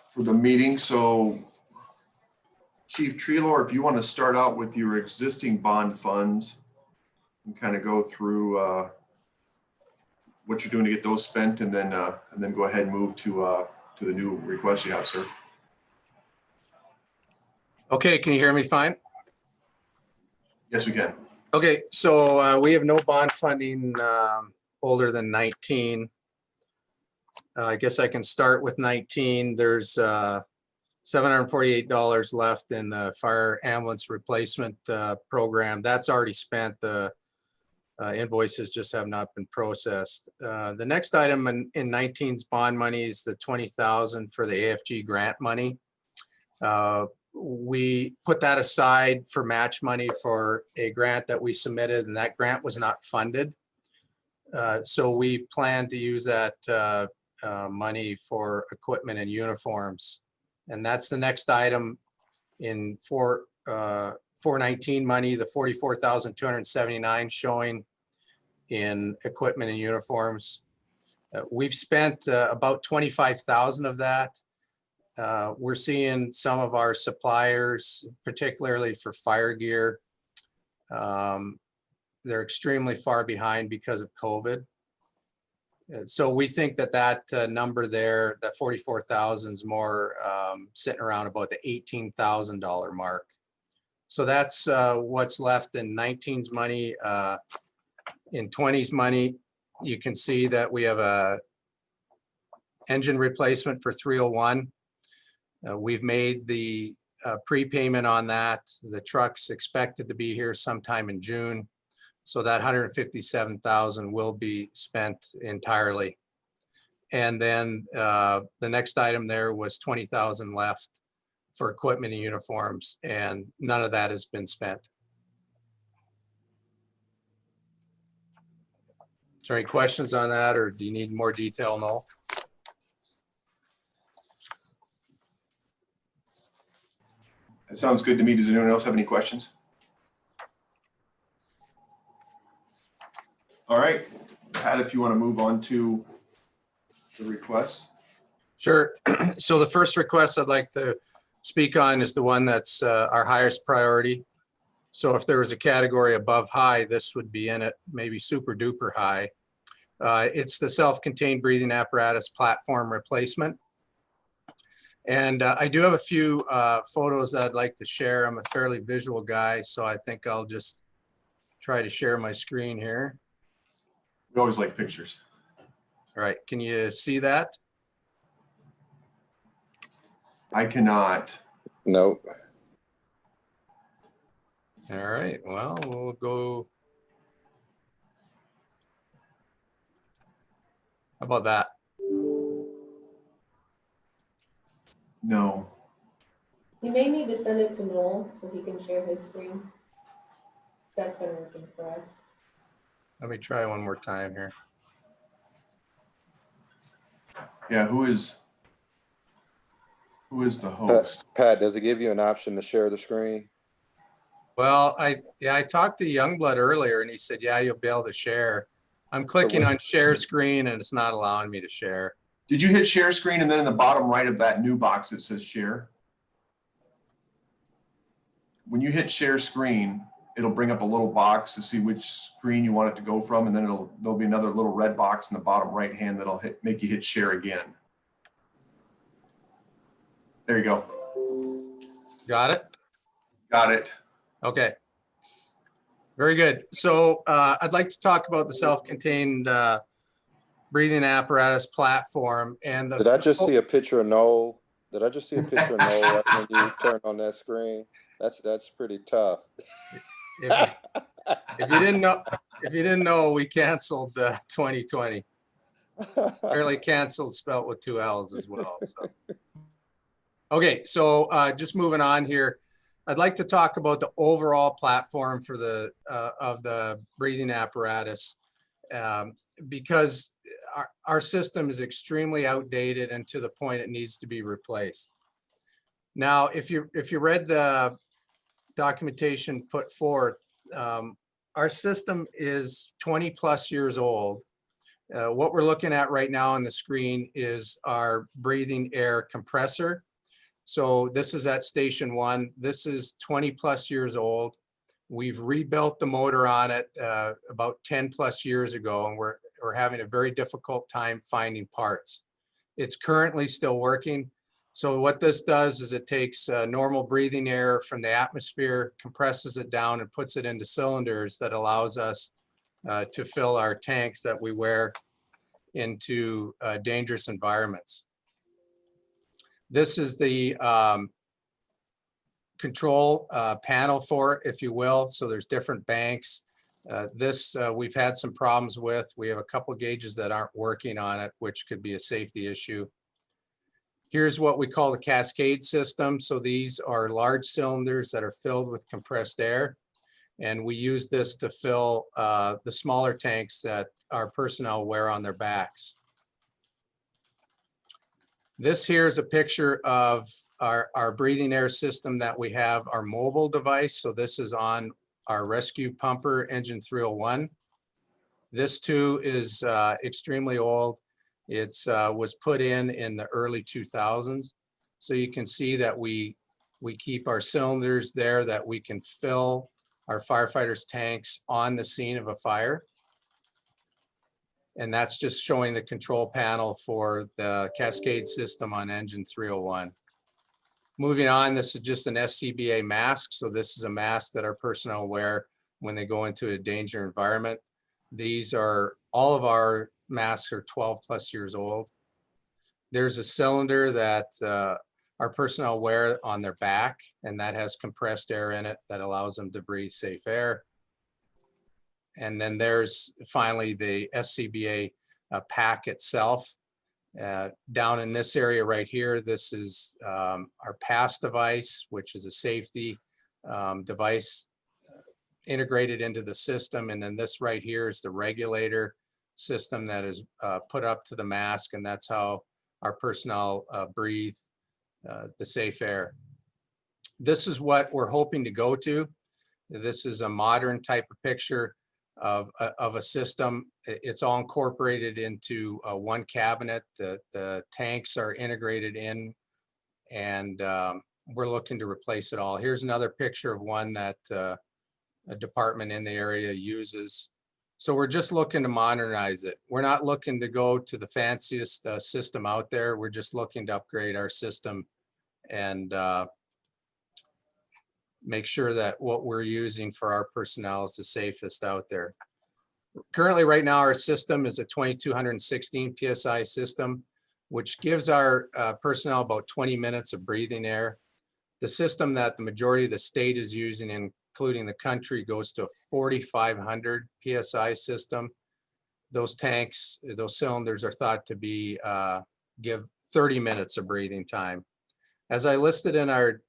for the meeting. So Chief Treelor, if you want to start out with your existing bond funds and kind of go through what you're doing to get those spent, and then go ahead and move to the new request you have, sir. Okay, can you hear me fine? Yes, we can. Okay, so we have no bond funding older than 19. I guess I can start with 19. There's $748 left in the fire ambulance replacement program. That's already spent. The invoices just have not been processed. The next item in 19's bond money is the $20,000 for the Afg Grant money. We put that aside for match money for a grant that we submitted, and that grant was not funded. So we plan to use that money for equipment and uniforms. And that's the next item in 419 money, the $44,279 showing in equipment and uniforms. We've spent about $25,000 of that. We're seeing some of our suppliers, particularly for fire gear, they're extremely far behind because of COVID. So we think that number there, that 44,000 is more sitting around about the $18,000 mark. So that's what's left in 19's money. In 20's money, you can see that we have a engine replacement for 301. We've made the prepayment on that. The truck's expected to be here sometime in June. So that $157,000 will be spent entirely. And then the next item there was $20,000 left for equipment and uniforms, and none of that has been spent. Is there any questions on that, or do you need more detail, Noel? That sounds good to me. Does anyone else have any questions? All right, Pat, if you want to move on to the request. Sure. So the first request I'd like to speak on is the one that's our highest priority. So if there was a category above high, this would be in it, maybe super duper high. It's the self-contained breathing apparatus platform replacement. And I do have a few photos that I'd like to share. I'm a fairly visual guy, so I think I'll just try to share my screen here. We always like pictures. All right, can you see that? I cannot. Nope. All right, well, we'll go. How about that? No. You may need to send it to Noel so he can share his screen. That's been working for us. Let me try one more time here. Yeah, who is the host? Pat, does it give you an option to share the screen? Well, I talked to Youngblood earlier, and he said, yeah, you'll be able to share. I'm clicking on share screen, and it's not allowing me to share. Did you hit share screen, and then in the bottom right of that new box it says share? When you hit share screen, it'll bring up a little box to see which screen you want it to go from, and then there'll be another little red box in the bottom right hand that'll make you hit share again. There you go. Got it? Got it. Okay. Very good. So I'd like to talk about the self-contained breathing apparatus platform. And Did I just see a picture of Noel? Did I just see a picture of Noel right when you turn on that screen? That's pretty tough. If you didn't know, we canceled 2020. Fairly canceled, spelt with 2 L's as well. So. Okay, so just moving on here. I'd like to talk about the overall platform for the of the breathing apparatus because our system is extremely outdated and to the point it needs to be replaced. Now, if you read the documentation put forth, our system is 20+ years old. What we're looking at right now on the screen is our breathing air compressor. So this is at station 1. This is 20+ years old. We've rebuilt the motor on it about 10+ years ago, and we're having a very difficult time finding parts. It's currently still working. So what this does is it takes normal breathing air from the atmosphere, compresses it down, and puts it into cylinders that allows us to fill our tanks that we wear into dangerous environments. This is the control panel for it, if you will. So there's different banks. We've had some problems with. We have a couple gauges that aren't working on it, which could be a safety issue. Here's what we call the cascade system. So these are large cylinders that are filled with compressed air. And we use this to fill the smaller tanks that our personnel wear on their backs. This here is a picture of our breathing air system that we have, our mobile device. So this is on our rescue pumper, engine 301. This too is extremely old. It was put in the early 2000s. So you can see that we keep our cylinders there that we can fill our firefighters' tanks on the scene of a fire. And that's just showing the control panel for the cascade system on engine 301. Moving on, this is just an Scba mask. So this is a mask that our personnel wear when they go into a danger environment. All of our masks are 12+ years old. There's a cylinder that our personnel wear on their back, and that has compressed air in it that allows them to breathe safe air. And then there's finally the Scba pack itself. Down in this area right here, this is our pass device, which is a safety device integrated into the system. And then this right here is the regulator system that is put up to the mask, and that's how our personnel breathe the safe air. This is what we're hoping to go to. This is a modern type of picture of a system. It's all incorporated into one cabinet. The tanks are integrated in, and we're looking to replace it all. Here's another picture of one that a department in the area uses. So we're just looking to modernize it. We're not looking to go to the fanciest system out there. We're just looking to upgrade our system and make sure that what we're using for our personnel is the safest out there. Currently, right now, our system is a 2216 PSI system, which gives our personnel about 20 minutes of breathing air. The system that the majority of the state is using, including the country, goes to a 4500 PSI system. Those tanks, those cylinders are thought to be give 30 minutes of breathing time. As I listed in our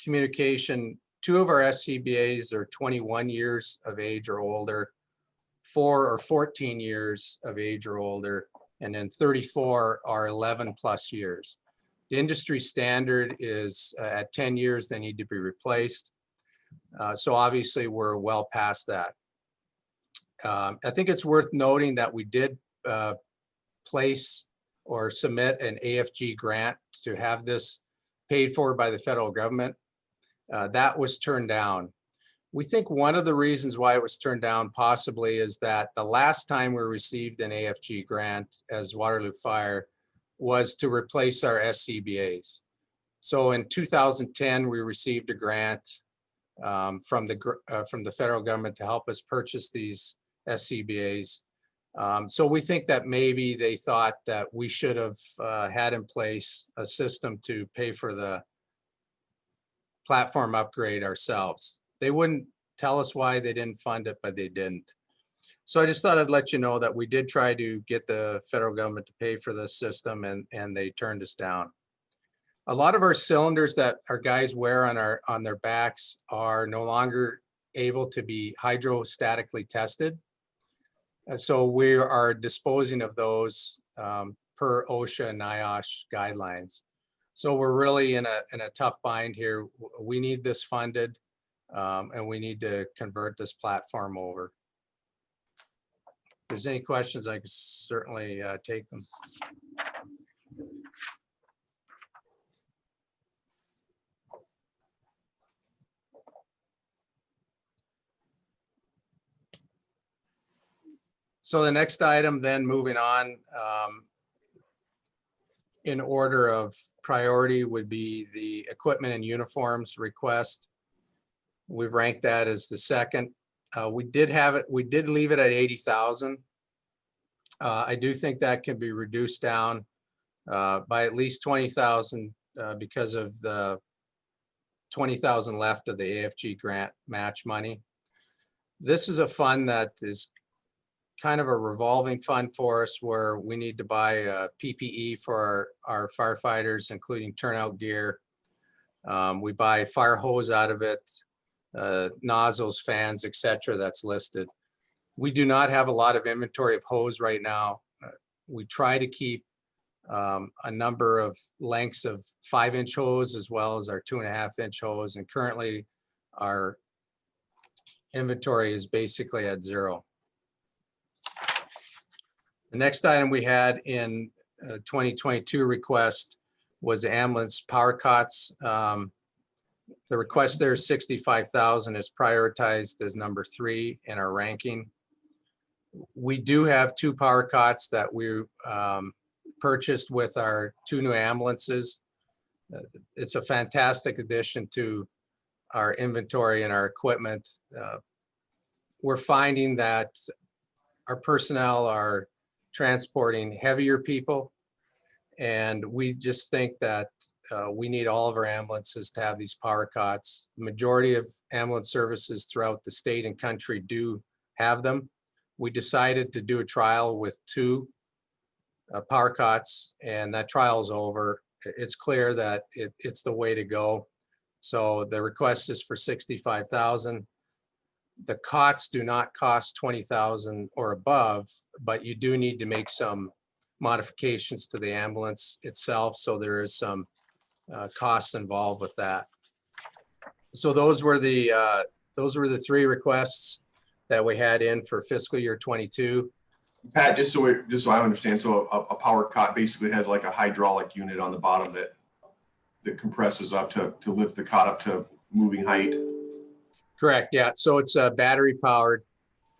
communication, 2 of our Scbas are 21 years of age or older, 4 or 14 years of age or older, and then 34 are 11+ years. The industry standard is at 10 years, they need to be replaced. So obviously we're well past that. I think it's worth noting that we did place or submit an Afg grant to have this paid for by the federal government. That was turned down. We think one of the reasons why it was turned down possibly is that the last time we received an Afg grant as Waterloo Fire was to replace our Scbas. So in 2010, we received a grant from the federal government to help us purchase these Scbas. So we think that maybe they thought that we should have had in place a system to pay for the platform upgrade ourselves. They wouldn't tell us why they didn't fund it, but they didn't. So I just thought I'd let you know that we did try to get the federal government to pay for this system, and they turned us down. A lot of our cylinders that our guys wear on their backs are no longer able to be hydrostatically tested. So we are disposing of those per OSHA and NIOSH guidelines. So we're really in a tough bind here. We need this funded, and we need to convert this platform over. there's any questions, I could certainly take them. So the next item, then moving on, in order of priority, would be the equipment and uniforms request. We've ranked that as the second. We did leave it at 80,000. I do think that can be reduced down by at least 20,000 because of the 20,000 left of the AFG grant match money. This is a fund that is kind of a revolving fund for us, where we need to buy PPE for our firefighters, including turnout gear. We buy fire hose out of it, nozzles, fans, etc. That's listed. We do not have a lot of inventory of hose right now. We try to keep a number of lengths of 5-inch hose as well as our 2.5-inch hose, and currently our inventory is basically at 0. The next item we had in 2022 request was the ambulance power cots. The request there is 65,000, is prioritized as number 3 in our ranking. We do have 2 power cots that we purchased with our 2 new ambulances. It's a fantastic addition to our inventory and our equipment. We're finding that our personnel are transporting heavier people, and we just think that we need all of our ambulances to have these power cots. The majority of ambulance services throughout the state and country do have them. We decided to do a trial with 2 power cots, and that trial is over. It's clear that it's the way to go. So the request is for 65,000. The cots do not cost 20,000 or above, but you do need to make some modifications to the ambulance itself. So there is some costs involved with that. So those were the 3 requests that we had in for fiscal year 22. Pat, just so I understand, so a power cot basically has like a hydraulic unit on the bottom that compresses up to lift the cot up to moving height. Correct. Yeah. So it's battery powered,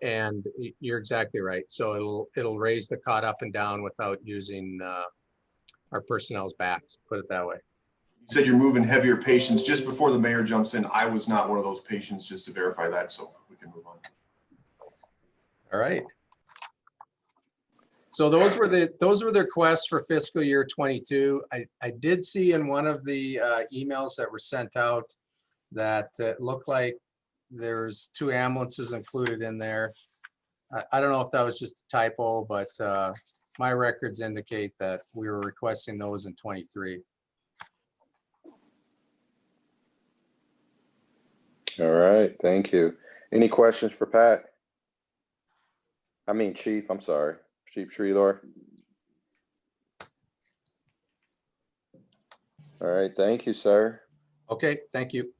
and you're exactly right. So it'll raise the cot up and down without using our personnel's backs. Put it that way. You said you're moving heavier patients. Just before the mayor jumps in, I was not one of those patients, just to verify that, so we can move on. All right. So those were the requests for fiscal year 22. I did see in one of the emails that were sent out that it looked like there's 2 ambulances included in there. I don't know if that was just a typo, but my records indicate that we were requesting those in 23. All right, thank you. Any questions for Pat? I mean, Chief, I'm sorry, Chief Treelor. All right, thank you, sir. Okay, thank you.